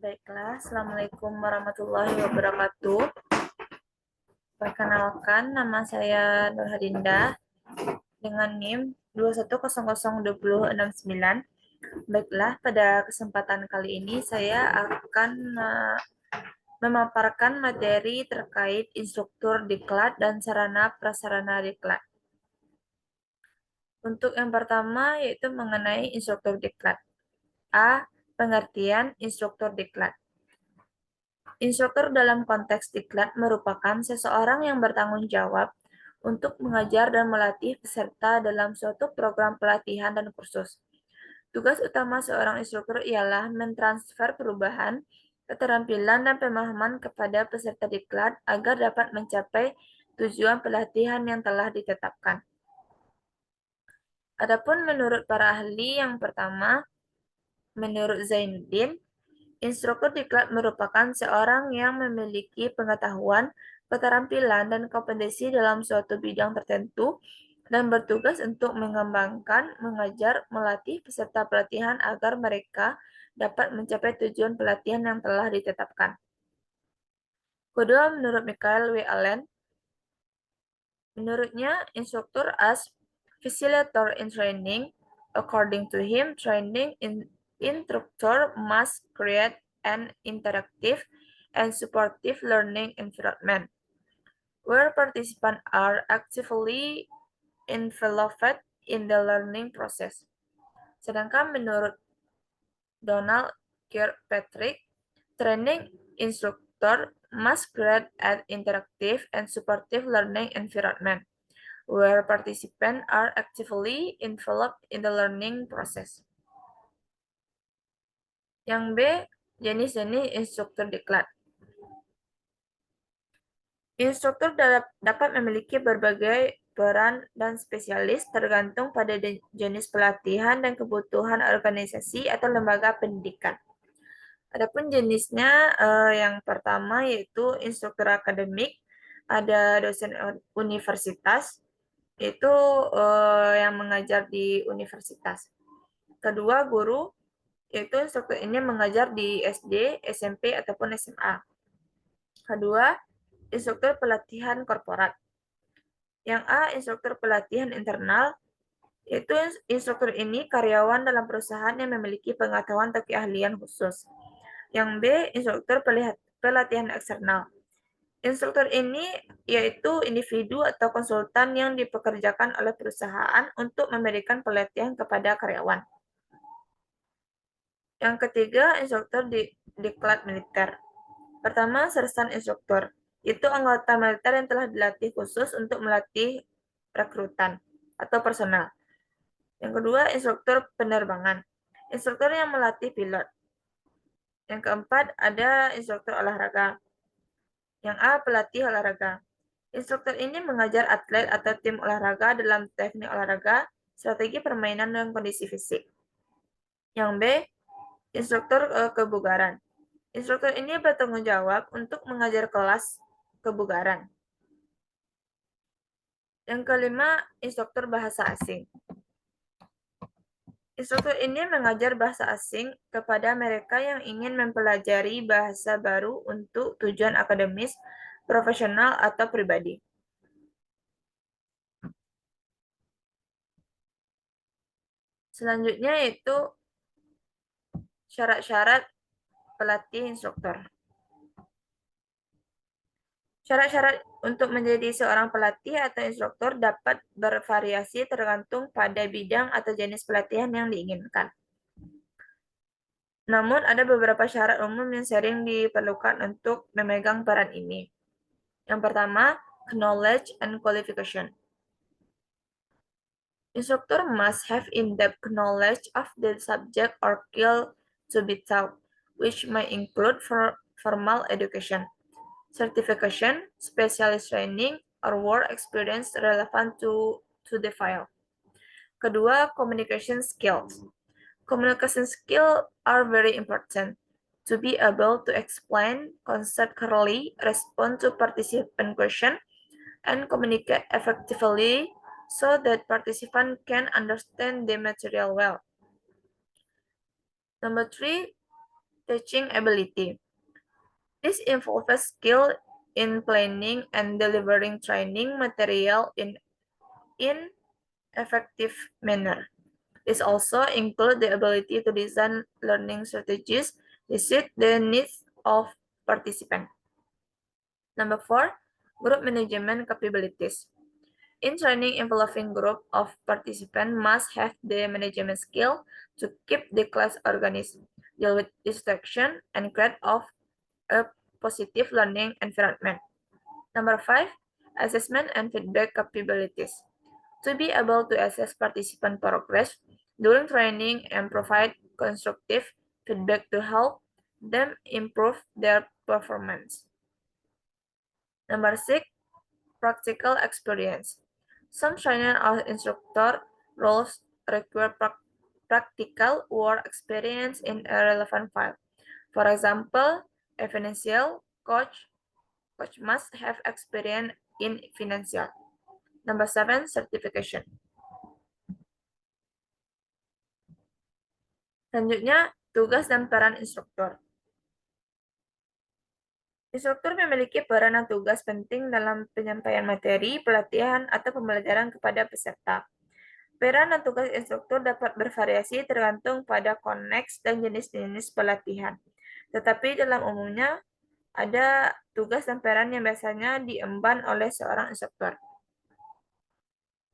Baiklah, Assalamualaikum warahmatullahi wabarakatuh. Perkenalkan, nama saya Nur Hadinda dengan NIM 2100269. Baiklah, pada kesempatan kali ini saya akan memaparkan materi terkait instruktur diklat dan sarana prasarana diklat. Untuk yang pertama yaitu mengenai instruktur diklat. A. Pengertian instruktur diklat. Instruktur dalam konteks diklat merupakan seseorang yang bertanggung jawab untuk mengajar dan melatih peserta dalam suatu program pelatihan dan kursus. Tugas utama seorang instruktur ialah mentransfer perubahan, keterampilan, dan pemahaman kepada peserta diklat agar dapat mencapai tujuan pelatihan yang telah ditetapkan. Adapun menurut para ahli yang pertama, menurut Zainuddin, instruktur diklat merupakan seorang yang memiliki pengetahuan, keterampilan, dan kompetensi dalam suatu bidang tertentu dan bertugas untuk mengembangkan, mengajar, melatih peserta pelatihan agar mereka dapat mencapai tujuan pelatihan yang telah ditetapkan. Kedua, menurut Michael W. Allen, menurutnya instruktur as facilitator in training. According to him, training instructor must create an interactive and supportive learning environment where participants are actively involved in the learning process. Sedangkan menurut Donald Kirkpatrick, training instructor must create an interactive and supportive learning environment where participants are actively involved in the learning process. Yang B, jenis-jenis instruktur diklat. Instruktur dapat memiliki berbagai peran dan spesialis tergantung pada jenis pelatihan dan kebutuhan organisasi atau lembaga pendidikan. Adapun jenisnya yang pertama yaitu instruktur akademik, ada dosen universitas, itu yang mengajar di universitas. Kedua, guru, yaitu instruktur ini mengajar di SD, SMP, ataupun SMA. Kedua, instruktur pelatihan korporat. Yang A, instruktur pelatihan internal, yaitu instruktur ini karyawan dalam perusahaan yang memiliki pengetahuan atau keahlian khusus. Yang B, instruktur pelatihan eksternal. Instruktur ini yaitu individu atau konsultan yang dipekerjakan oleh perusahaan untuk memberikan pelatihan kepada karyawan. Yang ketiga, instruktur diklat militer. Pertama, sersan instruktur. Itu anggota militer yang telah dilatih khusus untuk melatih rekrutan atau personal. Yang kedua, instruktur penerbangan. Instruktur yang melatih pilot. Yang keempat, ada instruktur olahraga. Yang A, pelatih olahraga. Instruktur ini mengajar atlet atau tim olahraga dalam teknik olahraga, strategi permainan, dan kondisi fisik. Yang B, instruktur kebugaran. Instruktur ini bertanggung jawab untuk mengajar kelas kebugaran. Yang kelima, instruktur bahasa asing. Instruktur ini mengajar bahasa asing kepada mereka yang ingin mempelajari bahasa baru untuk tujuan akademis, profesional, atau pribadi. Selanjutnya yaitu syarat-syarat pelatih instruktur. Syarat-syarat untuk menjadi seorang pelatih atau instruktur dapat bervariasi tergantung pada bidang atau jenis pelatihan yang diinginkan. Namun, ada beberapa syarat umum yang sering diperlukan untuk memegang peran ini. Yang pertama, knowledge and qualification. Instructor must have in-depth knowledge of the subject or skill to be taught, which may include formal education, certification, specialist training, or work experience relevant to the file. Kedua, communication skills. Communication skills are very important. To be able to explain concept clearly, respond to participant question, and communicate effectively so that participants can understand the material well. Number 3, teaching ability. This involves skill in planning and delivering training material in effective manner. This also includes the ability to design learning strategies that suit the needs of participants. Number 4, group management capabilities. In training involving group of participants must have the management skill to keep the class organized, deal with distraction, and create a positive learning environment. Number 5, assessment and feedback capabilities. To be able to assess participant progress during training and provide constructive feedback to help them improve their performance. Number 6, practical experience. Some trainer or instructor roles require practical work experience in a relevant field. For example, a financial coach must have experience in financial. Number 7, certification. Selanjutnya, tugas dan peran instruktur. Instruktur memiliki peran dan tugas penting dalam penyampaian materi, pelatihan, atau pembelajaran kepada peserta. Peran dan tugas instruktur dapat bervariasi tergantung pada konteks dan jenis-jenis pelatihan. Tetapi dalam umumnya, ada tugas dan peran yang biasanya diemban oleh seorang instruktur.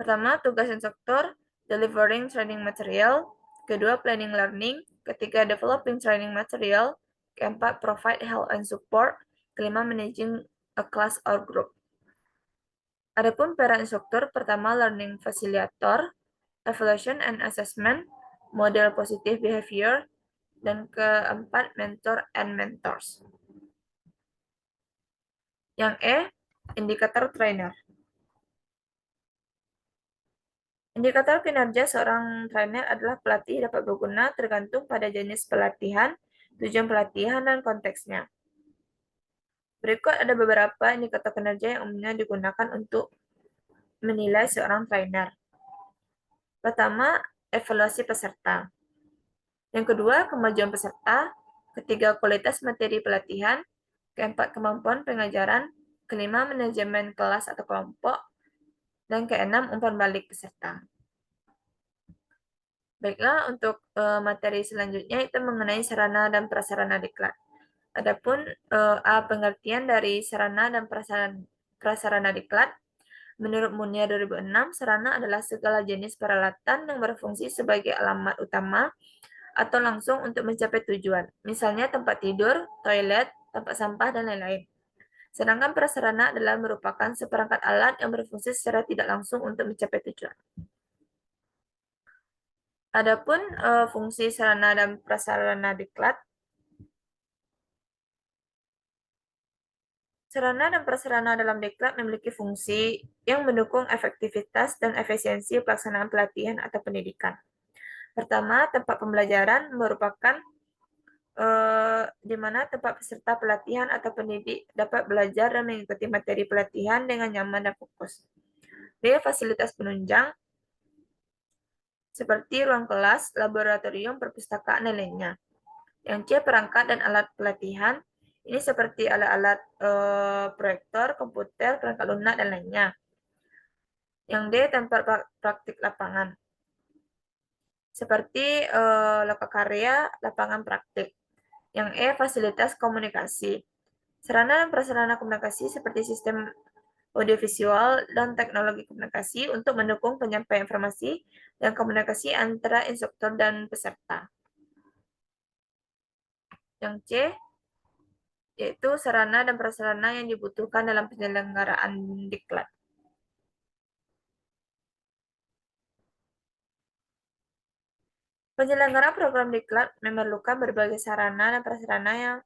Pertama, tugas instruktur, delivering training material. Kedua, planning learning. Ketiga, developing training material. Keempat, provide help and support. Kelima, managing a class or group. Adapun peran instruktur, pertama, learning facilitator, evaluation and assessment, model positive behavior, dan keempat, mentor and mentors. Yang E, indikator trainer. Indikator kinerja seorang trainer adalah pelatih dapat berguna tergantung pada jenis pelatihan, tujuan pelatihan, dan konteksnya. Berikut ada beberapa indikator kinerja yang umumnya digunakan untuk menilai seorang trainer. Pertama, evaluasi peserta. Yang kedua, kemajuan peserta. Ketiga, kualitas materi pelatihan. Keempat, kemampuan pengajaran. Kelima, manajemen kelas atau kelompok. Dan keenam, umpan balik peserta. Baiklah, untuk materi selanjutnya itu mengenai sarana dan prasarana diklat. Adapun A, pengertian dari sarana dan prasarana diklat. Menurut Munia 2006, sarana adalah segala jenis peralatan yang berfungsi sebagai alamat utama atau langsung untuk mencapai tujuan. Misalnya tempat tidur, toilet, tempat sampah, dan lain-lain. Sedangkan prasarana adalah merupakan seperangkat alat yang berfungsi secara tidak langsung untuk mencapai tujuan. Adapun fungsi sarana dan prasarana diklat. Sarana dan prasarana dalam diklat memiliki fungsi yang mendukung efektivitas dan efisiensi pelaksanaan pelatihan atau pendidikan. Pertama, tempat pembelajaran merupakan di mana tempat peserta pelatihan atau pendidik dapat belajar dan mengikuti materi pelatihan dengan nyaman dan fokus. B, fasilitas penunjang seperti ruang kelas, laboratorium, perpustakaan, dan lainnya. Yang C, perangkat dan alat pelatihan. Ini seperti alat-alat proyektor, komputer, perangkat lunak, dan lainnya. Yang D, tempat praktik lapangan. Seperti lokakarya, lapangan praktik. Yang E, fasilitas komunikasi. Sarana dan prasarana komunikasi seperti sistem audiovisual dan teknologi komunikasi untuk mendukung penyampaian informasi dan komunikasi antara instruktur dan peserta. Yang C, yaitu sarana dan prasarana yang dibutuhkan dalam penyelenggaraan diklat. Penyelenggara program diklat memerlukan berbagai sarana dan prasarana yang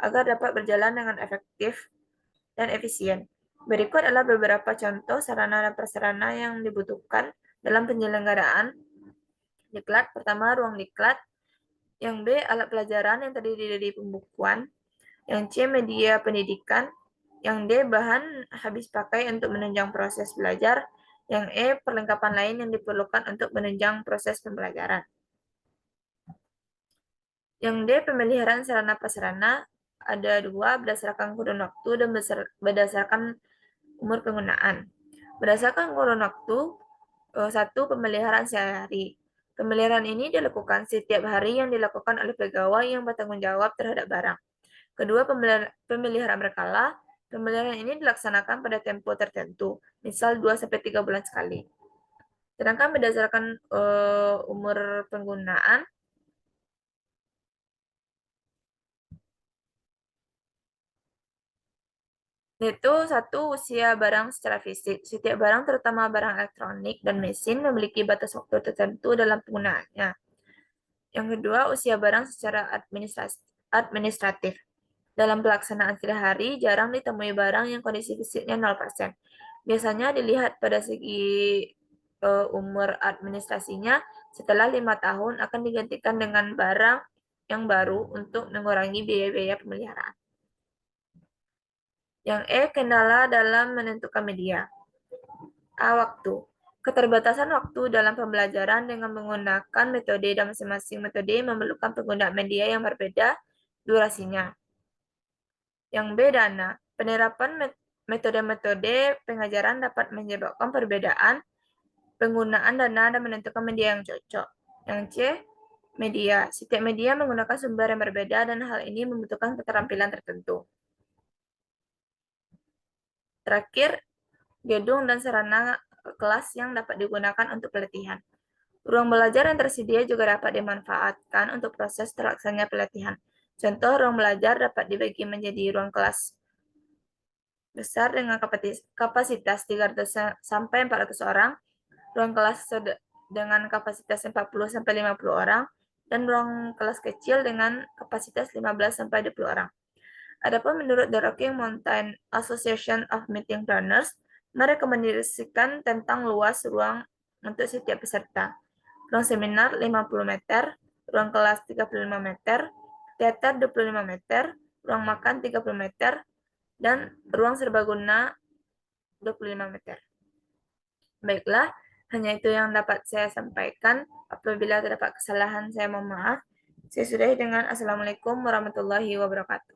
agar dapat berjalan dengan efektif dan efisien. Berikut adalah beberapa contoh sarana dan prasarana yang dibutuhkan dalam penyelenggaraan diklat. Pertama, ruang diklat. Yang B, alat pelajaran yang terdiri dari pembukuan. Yang C, media pendidikan. Yang D, bahan habis pakai untuk menunjang proses belajar. Yang E, perlengkapan lain yang diperlukan untuk menunjang proses pembelajaran. Yang D, pemeliharaan sarana prasarana ada 2 berdasarkan kurun waktu dan berdasarkan umur penggunaan. Berdasarkan kurun waktu, 1. Pemeliharaan sehari-hari. Pemeliharaan ini dilakukan setiap hari yang dilakukan oleh pegawai yang bertanggung jawab terhadap barang. Kedua, pemeliharaan berkala. Pemeliharaan ini dilaksanakan pada tempo tertentu, misal 2-3 bulan sekali. Sedangkan berdasarkan umur penggunaan, yaitu 1. Usia barang secara fisik. Setiap barang, terutama barang elektronik dan mesin, memiliki batas waktu tertentu dalam penggunaannya. Yang kedua, usia barang secara administratif. Dalam pelaksanaan sehari-hari, jarang ditemui barang yang kondisi fisiknya 0%. Biasanya dilihat pada segi umur administrasinya, setelah 5 tahun akan digantikan dengan barang yang baru untuk mengurangi biaya-biaya pemeliharaan. Yang E, kendala dalam menentukan media. A. Waktu. Keterbatasan waktu dalam pembelajaran dengan menggunakan metode dan masing-masing metode memerlukan penggunaan media yang berbeda durasinya. Yang B. Dana. Penerapan metode-metode pengajaran dapat menyebabkan perbedaan penggunaan dana dan menentukan media yang cocok. Yang C. Media. Setiap media menggunakan sumber yang berbeda dan hal ini membutuhkan keterampilan tertentu. Terakhir, gedung dan sarana kelas yang dapat digunakan untuk pelatihan. Ruang belajar yang tersedia juga dapat dimanfaatkan untuk proses terlaksananya pelatihan. Contoh, ruang belajar dapat dibagi menjadi ruang kelas besar dengan kapasitas 300 sampai 400 orang, ruang kelas dengan kapasitas 40 sampai 50 orang, dan ruang kelas kecil dengan kapasitas 15 sampai 20 orang. Adapun menurut The Rocky Mountain Association of Meeting Planners, merekomendasikan tentang luas ruang untuk setiap peserta. Ruang seminar 50 meter, ruang kelas 35 meter, teater 25 meter, ruang makan 30 meter, dan ruang serbaguna 25 meter. Baiklah, hanya itu yang dapat saya sampaikan. Apabila terdapat kesalahan, saya mohon maaf. Saya sudahi dengan Assalamualaikum warahmatullahi wabarakatuh.